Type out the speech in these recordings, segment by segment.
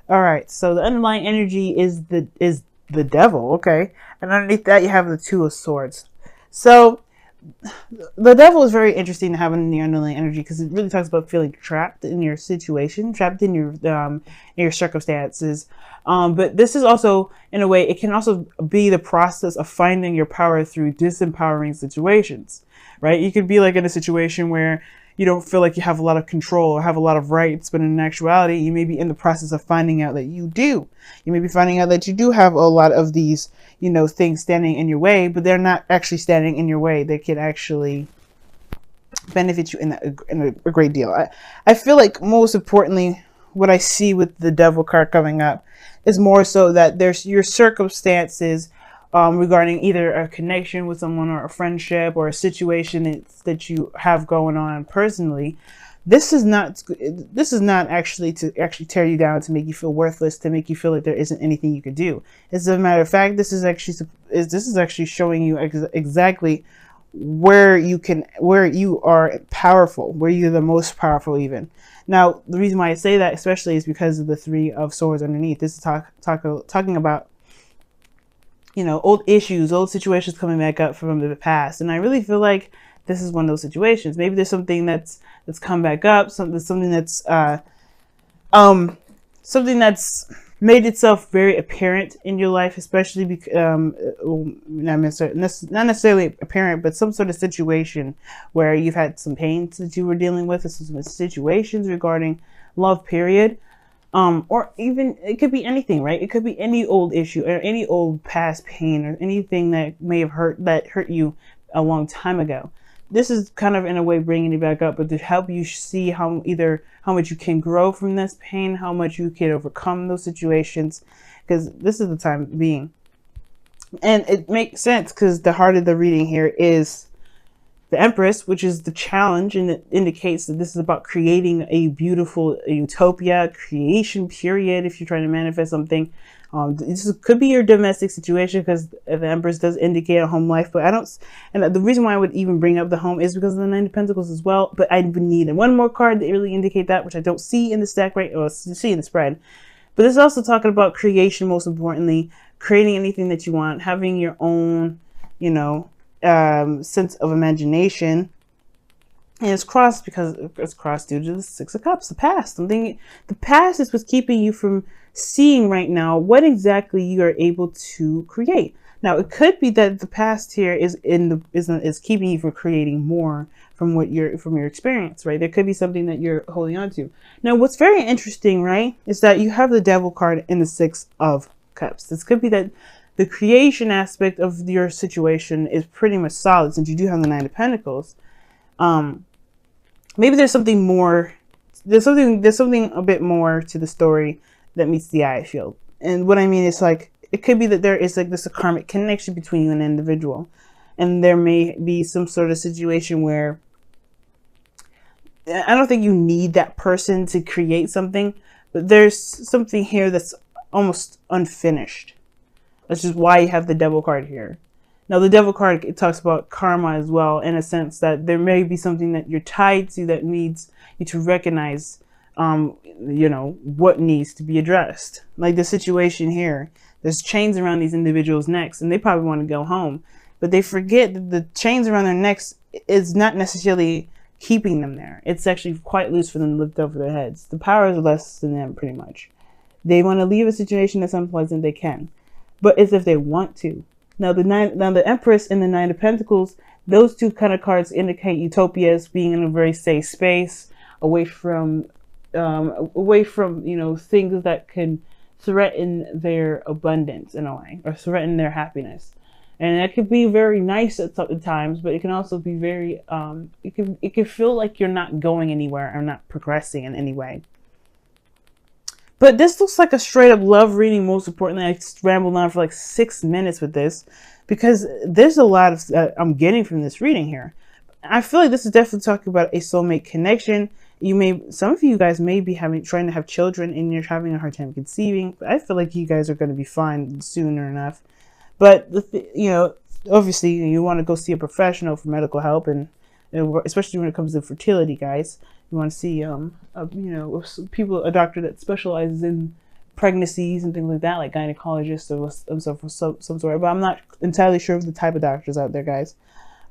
All right, so the underlying energy is the devil, okay? And underneath that you have the two of swords. So the devil is very interesting to have in the underlying energy because it really talks about feeling trapped in your situation, trapped in your circumstances. But this is also, in a way, it can also be the process of finding your power through disempowering situations, right? You could be like in a situation where you don't feel like you have a lot of control or have a lot of rights, but in actuality, you may be in the process of finding out that you do. You may be finding out that you do have a lot of these, things standing in your way, but they're not actually standing in your way. They can actually benefit you in a great deal. I feel like most importantly, what I see with the devil card coming up is more so that there's your circumstances regarding either a connection with someone or a friendship or a situation that you have going on personally. This is not actually to actually tear you down, to make you feel worthless, to make you feel like there isn't anything you could do. As a matter of fact, this is actually showing you exactly where you are powerful, where you're the most powerful even. Now, the reason why I say that especially is because of the three of swords underneath. This is talking about old issues, old situations coming back up from the past. And I really feel like this is one of those situations. Maybe there's something that's come back up, something that's made itself very apparent in your life, especially not necessarily apparent, but some sort of situation where you've had some pains that you were dealing with, some situations regarding love period. Or even it could be anything, right? It could be any old issue or any old past pain or anything that may have hurt you a long time ago. This is kind of in a way bringing it back up, but to help you see how much you can grow from this pain, how much you can overcome those situations, because this is the time being. And it makes sense because the heart of the reading here is the Empress, which is the challenge, and it indicates that this is about creating a beautiful utopia, creation period. If you're trying to manifest something, this could be your domestic situation because the Empress does indicate a home life. But I don't, and the reason why I would even bring up the home is because of the Nine of Pentacles as well. But I would need one more card to really indicate that, which I don't see in the stack or see in the spread. But this is also talking about creation, most importantly, creating anything that you want, having your own, sense of imagination. And it's crossed because it's crossed due to the Six of Cups, the past. The past is what's keeping you from seeing right now what exactly you are able to create. Now, it could be that the past here is keeping you from creating more from your experience, right? There could be something that you're holding on to. Now, what's very interesting, right, is that you have the Devil card in the Six of Cups. This could be that the creation aspect of your situation is pretty much solid since you do have the Nine of Pentacles. Maybe there's something more. There's something a bit more to the story that meets the eye, I feel. And what I mean is, like, it could be that there is like this a karmic connection between you and an individual, and there may be some sort of situation where I don't think you need that person to create something, but there's something here that's almost unfinished. That's just why you have the Devil card here. Now, the Devil card, it talks about karma as well, in a sense that there may be something that you're tied to that needs you to recognize, what needs to be addressed. Like the situation here, there's chains around these individuals' necks, and they probably want to go home, but they forget that the chains around their necks is not necessarily keeping them there. It's actually quite loose for them to lift over their heads. The power is less than them, pretty much. They want to leave a situation that's unpleasant, they can. But it's if they want to. Now the Empress and the Nine of Pentacles, those two kind of cards indicate utopias, being in a very safe space, away from things that can threaten their abundance in a way, or threaten their happiness. And that could be very nice at times, but it can also be very it can feel like you're not going anywhere or not progressing in any way. But this looks like a straight up love reading. Most importantly, I rambled on for like 6 minutes with this because there's a lot of I'm getting from this reading here. I feel like this is definitely talking about a soulmate connection. Some of you guys may be trying to have children and you're having a hard time conceiving. But I feel like you guys are going to be fine sooner enough. But obviously you want to go see a professional for medical help, and especially when it comes to fertility, guys. You want to see a doctor that specializes in pregnancies and things like that, like gynecologists or some sort. But I'm not entirely sure of the type of doctors out there, guys,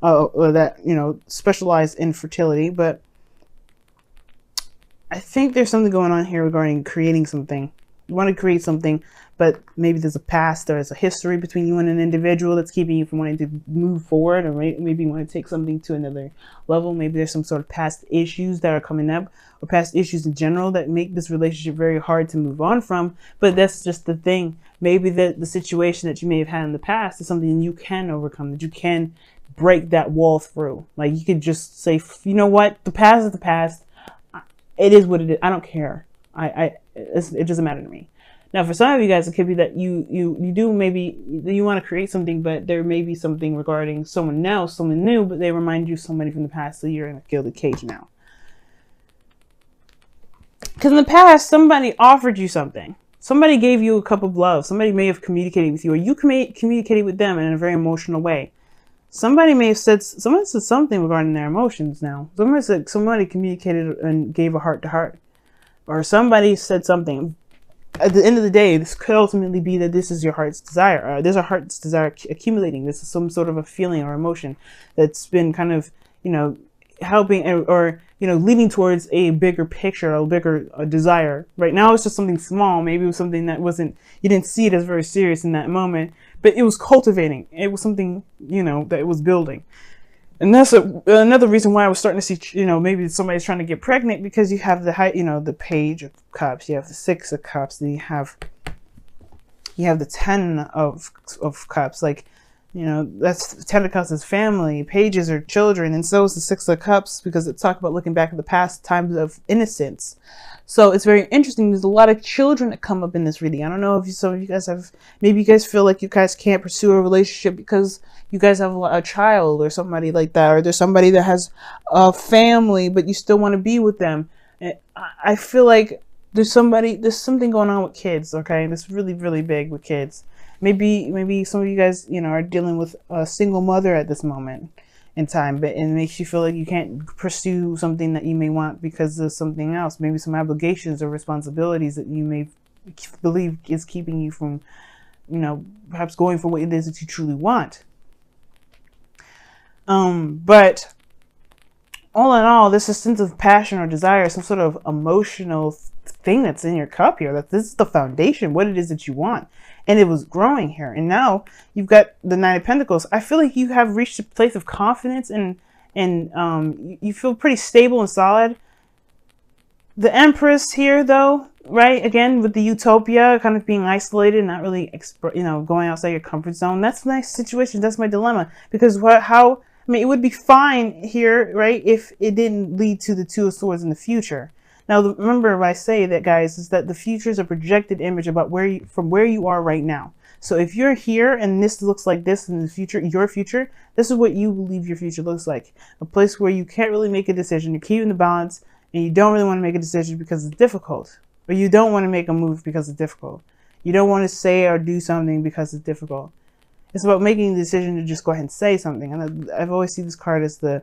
or that, you know, specialize in fertility. But I think there's something going on here regarding creating something. You want to create something, but maybe there's a past, there's a history between you and an individual that's keeping you from wanting to move forward, or maybe you want to take something to another level. Maybe there's some sort of past issues that are coming up, or past issues in general that make this relationship very hard to move on from. But that's just the thing. Maybe the situation that you may have had in the past is something you can overcome, that you can break that wall through. Like, you could just say, you know what, the past is the past. It is what it is. I don't care. It doesn't matter to me. Now, for some of you guys, it could be that you do, maybe you want to create something, but there may be something regarding someone else, someone new, but they remind you of somebody from the past, so you're in a gilded cage now. Because in the past, somebody offered you something. Somebody gave you a cup of love. Somebody may have communicated with you, or you communicated with them in a very emotional way. Somebody may have said, someone said something regarding their emotions now. Somebody communicated and gave a heart to heart. Or somebody said something. At the end of the day, this could ultimately be that this is your heart's desire. There's a heart's desire accumulating. This is some sort of a feeling or emotion that's been kind of, you know, helping or you know, leading towards a bigger picture, a bigger desire. Right now, it's just something small. Maybe it was something that wasn't, you didn't see it as very serious in that moment, but it was cultivating. It was something, you know, that it was building. And that's another reason why I was starting to see, you know, maybe somebody's trying to get pregnant, because you have the high, you know, the Page of Cups, you have the Six of Cups, then you have the Ten of Cups. Like, you know, that's Ten of Cups is family, Pages are children, and so is the Six of Cups, because it talks about looking back at the past times of innocence. So it's very interesting. There's a lot of children that come up in this reading. I don't know if some of you guys have, maybe you guys feel like you guys can't pursue a relationship because you guys have a child or somebody like that, or there's somebody that has a family, but you still want to be with them. And I feel like there's something going on with kids. Okay, that's really, really big with kids. Maybe some of you guys, you know, are dealing with a single mother at this moment in time, but it makes you feel like you can't pursue something that you may want because of something else, maybe some obligations or responsibilities that you may believe is keeping you from, you know, perhaps going for what it is that you truly want. But all in all, this is a sense of passion or desire, some sort of emotional thing that's in your cup here, that this is the foundation, what it is that you want. And it was growing here. And now you've got the Nine of Pentacles. I feel like you have reached a place of confidence, and you feel pretty stable and solid. The Empress here, though, right? Again, with the utopia, kind of being isolated, not really, you know, going outside your comfort zone. That's a nice situation. That's my dilemma. Because I mean, it would be fine here, right, if it didn't lead to the Two of Swords in the future. Now, remember what I say that, guys, is that the future is a projected image about from where you are right now. So if you're here and this looks like this in the future, your future, this is what you believe your future looks like. A place where you can't really make a decision. You're keeping the balance, and you don't really want to make a decision because it's difficult. Or you don't want to make a move because it's difficult. You don't want to say or do something because it's difficult. It's about making the decision to just go ahead and say something. And I've always seen this card as the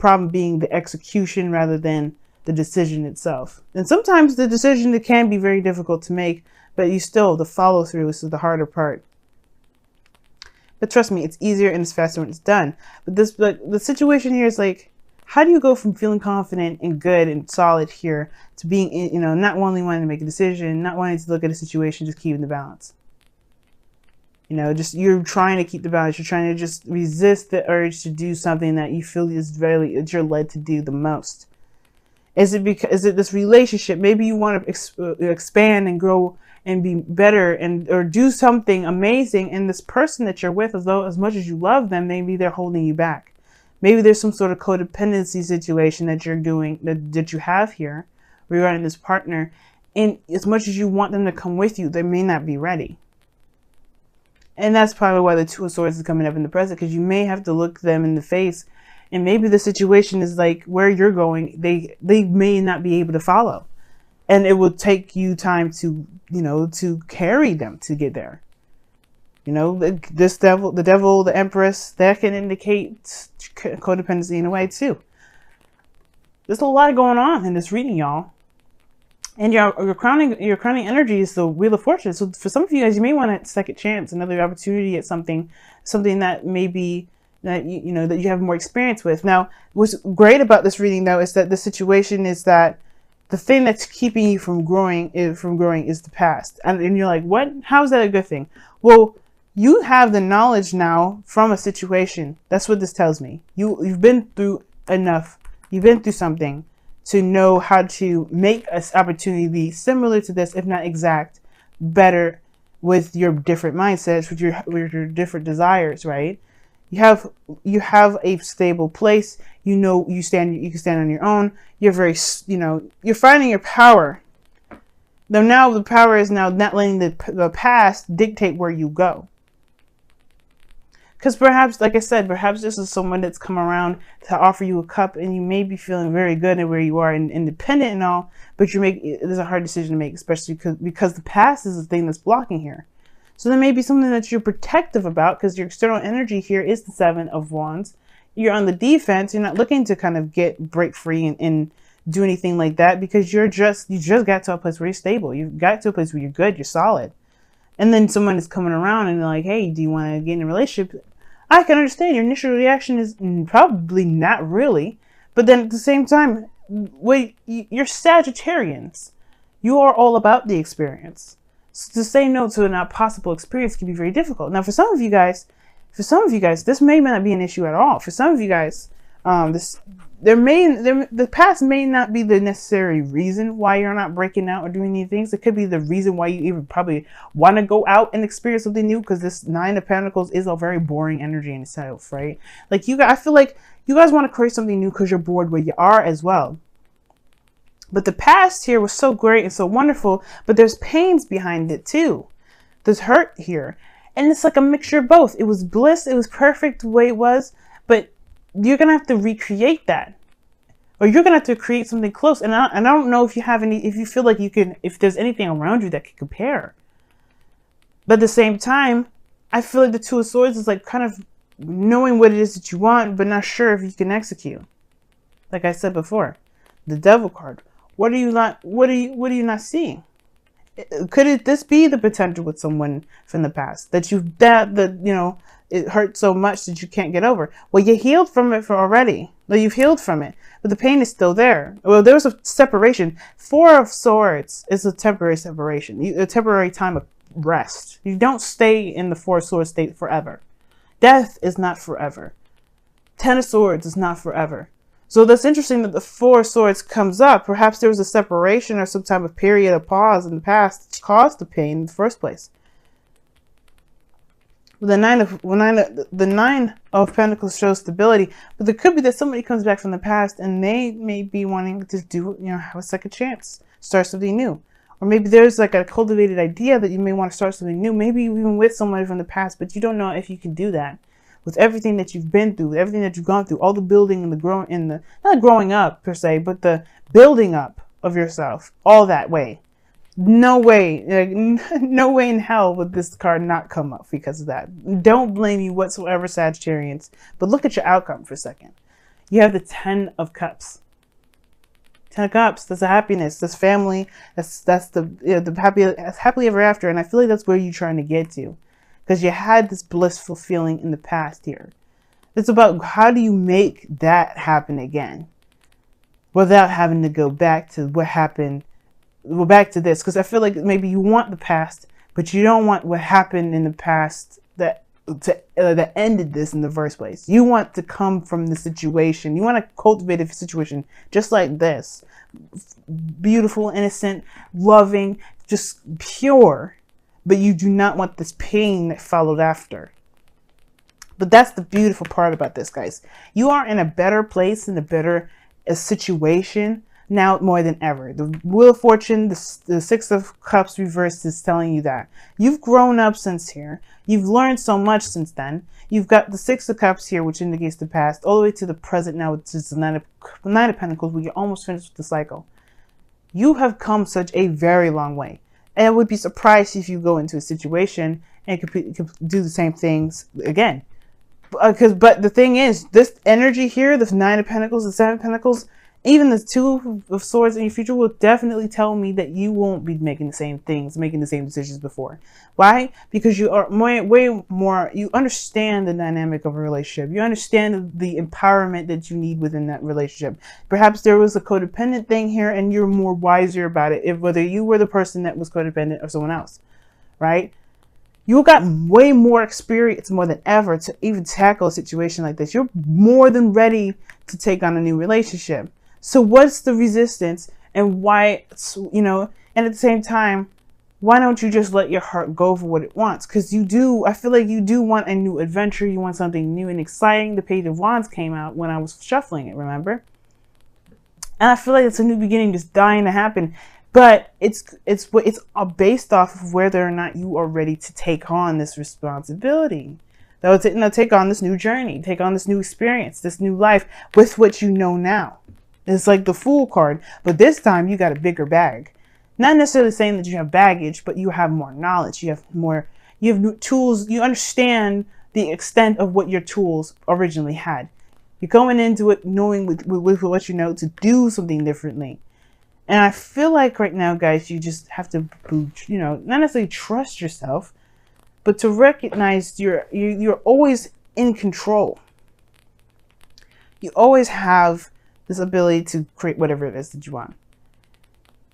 problem being the execution rather than the decision itself. And sometimes the decision, it can be very difficult to make, but the follow through is the harder part. But trust me, it's easier and it's faster when it's done. But the situation here is like, how do you go from feeling confident and good and solid here to being, you know, not only wanting to make a decision, not wanting to look at a situation, just keeping the balance? You know, just you're trying to keep the balance. You're trying to just resist the urge to do something that you feel that you're led to do the most. Is it this relationship? Maybe you want to expand and grow and be better or do something amazing. And this person that you're with, as much as you love them, maybe they're holding you back. Maybe there's some sort of codependency situation that you're doing, that you have here regarding this partner. And as much as you want them to come with you, they may not be ready. And that's probably why the Two of Swords is coming up in the present, because you may have to look them in the face. And maybe the situation is like where you're going, they may not be able to follow. And it will take you time to, you know, to carry them to get there. You know, the devil, the Empress, that can indicate codependency in a way too. There's a lot going on in this reading, y'all. And your crowning energy is the Wheel of Fortune. So for some of you guys, you may want a second chance, another opportunity at something that maybe that you know that you have more experience with. Now, what's great about this reading though is that the situation is that the thing that's keeping you from growing is the past. And you're like, what? How is that a good thing? Well, you have the knowledge now from a situation. That's what this tells me. You've been through enough. You've been through something to know how to make an opportunity similar to this, if not exact, better with your different mindsets, with your different desires, right? You have a stable place. You know, you can stand on your own. You're you're finding your power. Though now the power is now not letting the past dictate where you go. Because perhaps, like I said, perhaps this is someone that's come around to offer you a cup, and you may be feeling very good at where you are and independent and all, but there's a hard decision to make, especially because the past is the thing that's blocking here. So there may be something that you're protective about, because your external energy here is the Seven of Wands. You're on the defense. You're not looking to kind of break free and do anything like that, because you just got to a place where you're stable. You've got to a place where you're good, you're solid. And then someone is coming around and they're like, hey, do you want to get in a relationship? I can understand your initial reaction is probably not really. But then at the same time, you're Sagittarians. You are all about the experience. So to say no to a not possible experience can be very difficult. Now, for some of you guys, this may not be an issue at all. For some of you guys, the past may not be the necessary reason why you're not breaking out or doing any things. It could be the reason why you even probably want to go out and experience something new, because this Nine of Pentacles is a very boring energy in itself, right? Like I feel like you guys want to create something new because you're bored where you are as well. But the past here was so great and so wonderful, but there's pains behind it too. There's hurt here. And it's like a mixture of both. It was bliss, it was perfect the way it was, but you're going to have to recreate that. Or you're going to have to create something close. And I don't know if you feel like if there's anything around you that can compare. But at the same time, I feel like the Two of Swords is like kind of knowing what it is that you want, but not sure if you can execute. Like I said before, the Devil card. What are you not seeing? Could this be the potential with someone from the past that it hurt so much that you can't get over? Well, you healed from it already. Well, you've healed from it, but the pain is still there. Well, there was a separation. Four of Swords is a temporary separation, a temporary time of rest. You don't stay in the Four of Swords state forever. Death is not forever. Ten of Swords is not forever. So that's interesting that the Four of Swords comes up. Perhaps there was a separation or some type of period of pause in the past that caused the pain in the first place. The Nine of Pentacles shows stability, but there could be that somebody comes back from the past and they may be wanting to have a second chance, start something new. Or maybe there's like a cultivated idea that you may want to start something new, maybe even with somebody from the past, but you don't know if you can do that. With everything that you've been through, everything that you've gone through, all the building and not growing up per se, but the building up of yourself, all that way. No way, no way in hell would this card not come up because of that. Don't blame you whatsoever, Sagittarians, but look at your outcome for a second. You have the Ten of Cups. Ten of Cups, that's a happiness, that's family, that's the happily ever after, and I feel like that's where you're trying to get to. Because you had this blissful feeling in the past here. It's about how do you make that happen again without having to go back to what happened. Well, back to this, because I feel like maybe you want the past, but you don't want what happened in the past that ended this in the first place. You want to come from the situation. You want to cultivate a situation just like this. Beautiful, innocent, loving, just pure. But you do not want this pain that followed after. But that's the beautiful part about this, guys. You are in a better place, in a better situation now more than ever. The Wheel of Fortune, the Six of Cups reversed is telling you that. You've grown up since here. You've learned so much since then. You've got the Six of Cups here, which indicates the past, all the way to the present now, which is the Nine of Pentacles, where you're almost finished with the cycle. You have come such a very long way. And I would be surprised if you go into a situation and could do the same things again. But the thing is, this energy here, this Nine of Pentacles, the Seven of Pentacles, even the Two of Swords in your future will definitely tell me that you won't be making the same things, making the same decisions before. Why? Because you are way more, you understand the dynamic of a relationship. You understand the empowerment that you need within that relationship. Perhaps there was a codependent thing here and you're more wiser about it, if whether you were the person that was codependent or someone else, right? You got way more experience more than ever to even tackle a situation like this. You're more than ready to take on a new relationship. So what's the resistance, and why, you know, and at the same time, why don't you just let your heart go for what it wants? Because you do, I feel like you do want a new adventure. You want something new and exciting. The Page of Wands came out when I was shuffling it, remember? And I feel like it's a new beginning just dying to happen. But it's based off of whether or not you are ready to take on this responsibility. Take on this new journey, take on this new experience, this new life with what you know now. It's like the Fool card, but this time you got a bigger bag. Not necessarily saying that you have baggage, but you have more knowledge. You have new tools. You understand the extent of what your tools originally had. You're going into it knowing with what you know to do something differently. And I feel like right now, guys, you just have to, you know, not necessarily trust yourself, but to recognize you're always in control. You always have this ability to create whatever it is that you want.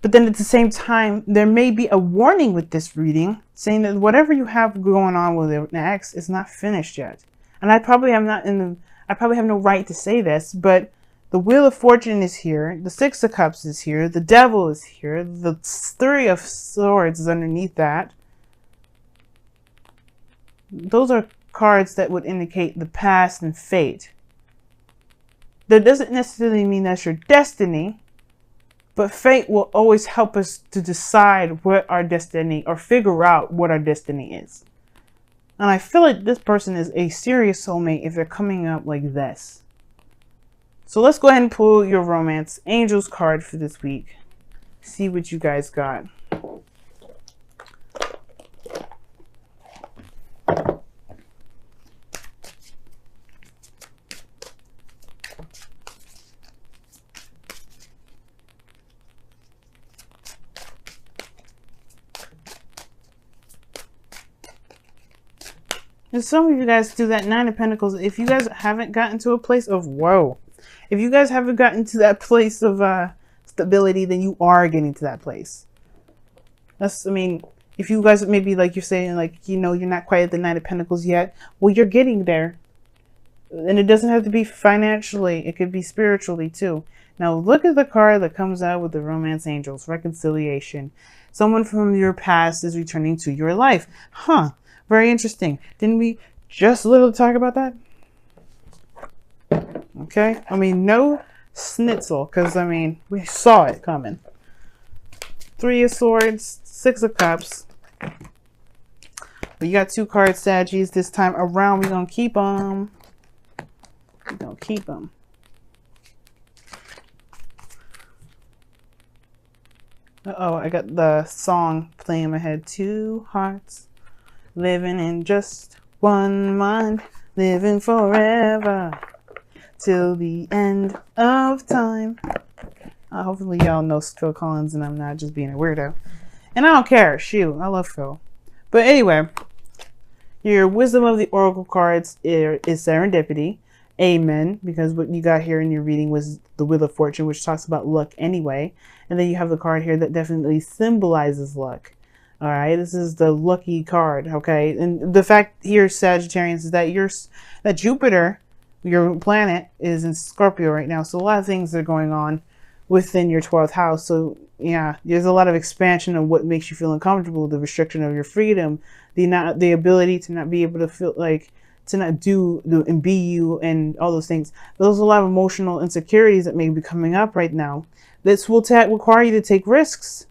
But then at the same time, there may be a warning with this reading saying that whatever you have going on with an ex is not finished yet. And I probably have no right to say this, but the Wheel of Fortune is here, the Six of Cups is here, the Devil is here, the Three of Swords is underneath that. Those are cards that would indicate the past and fate. That doesn't necessarily mean that's your destiny, but fate will always help us to decide what our destiny, or figure out what our destiny is. And I feel like this person is a serious soulmate if they're coming up like this. So let's go ahead and pull your Romance Angels card for this week. See what you guys got. And some of you guys do that Nine of Pentacles. If you guys haven't gotten to a place of, whoa. If you guys haven't gotten to that place of stability, then you are getting to that place. That's, I mean, if you guys maybe like you're saying, like, you know, you're not quite at the Nine of Pentacles yet. Well, you're getting there. And it doesn't have to be financially. It could be spiritually too. Now, look at the card that comes out with the Romance Angels. Reconciliation. Someone from your past is returning to your life. Huh. Very interesting. Didn't we just a little talk about that? Okay. I mean, no schnitzel, because, I mean, we saw it coming. Three of Swords, Six of Cups. We got two cards, Saggies. This time around, we're going to keep them. We're going to keep them. Uh-oh, I got the song playing in my head. Two hearts. Living in just one mind, living forever till the end of time. Hopefully y'all know Phil Collins and I'm not just being a weirdo. And I don't care. Shoot, I love Phil. But anyway, your Wisdom of the Oracle cards is Serendipity. Amen. Because what you got here in your reading was the Wheel of Fortune, which talks about luck anyway. And then you have the card here that definitely symbolizes luck. All right, this is the lucky card, okay? And the fact here, Sagittarius, is that Jupiter, your planet, is in Scorpio right now. So a lot of things are going on within your 12th house. So yeah, there's a lot of expansion of what makes you feel uncomfortable, the restriction of your freedom, the ability to not be able to feel like, to not do and be you and all those things. There's a lot of emotional insecurities that may be coming up right now. This will require you to take risks.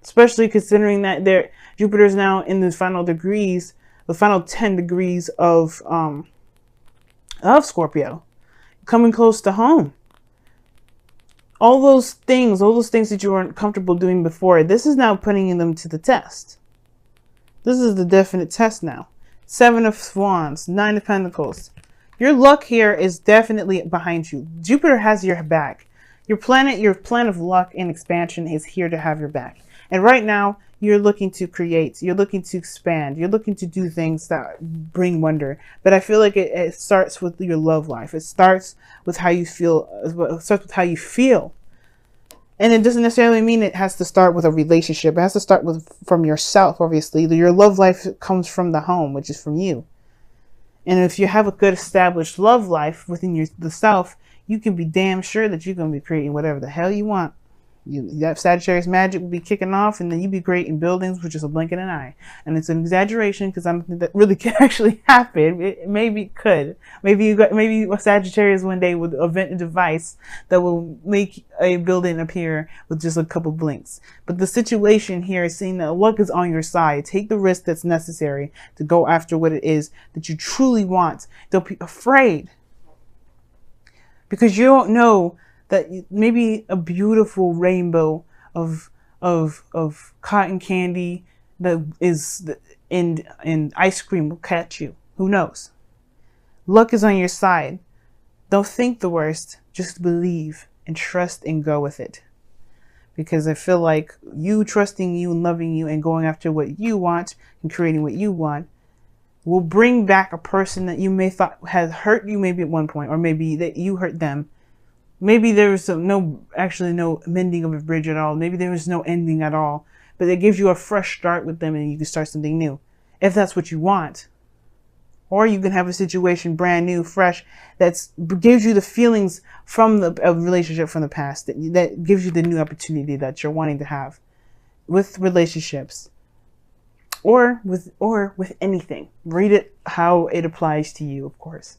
Especially considering that Jupiter's now in the final degrees, the final 10 degrees of Scorpio, coming close to home. All those things that you weren't comfortable doing before, this is now putting them to the test. This is the definite test now. Seven of Wands, Nine of Pentacles. Your luck here is definitely behind you. Jupiter has your back. Your plan of luck and expansion is here to have your back. And right now, you're looking to create, you're looking to expand, you're looking to do things that bring wonder. But I feel like it starts with your love life. It starts with how you feel. It starts with how you feel. And it doesn't necessarily mean it has to start with a relationship. It has to start from yourself, obviously. Your love life comes from the home, which is from you. And if you have a good established love life within the self, you can be damn sure that you're going to be creating whatever the hell you want. That Sagittarius magic will be kicking off, and then you'd be great in buildings with just a blink of an eye. And it's an exaggeration because I don't think that really can actually happen. Maybe it could. Maybe a Sagittarius one day would invent a device that will make a building appear with just a couple blinks. But the situation here is seeing that luck is on your side. Take the risk that's necessary to go after what it is that you truly want. Don't be afraid, because you don't know that maybe a beautiful rainbow of cotton candy that is in ice cream will catch you. Who knows? Luck is on your side. Don't think the worst. Just believe and trust and go with it. Because I feel like you trusting you and loving you and going after what you want and creating what you want will bring back a person that you may thought has hurt you maybe at one point, or maybe that you hurt them. Maybe there was no mending of a bridge at all. Maybe there was no ending at all. But it gives you a fresh start with them, and you can start something new, if that's what you want. Or you can have a situation brand new, fresh, that gives you the feelings from a relationship from the past, that gives you the new opportunity that you're wanting to have with relationships, or with anything. Read it how it applies to you, of course.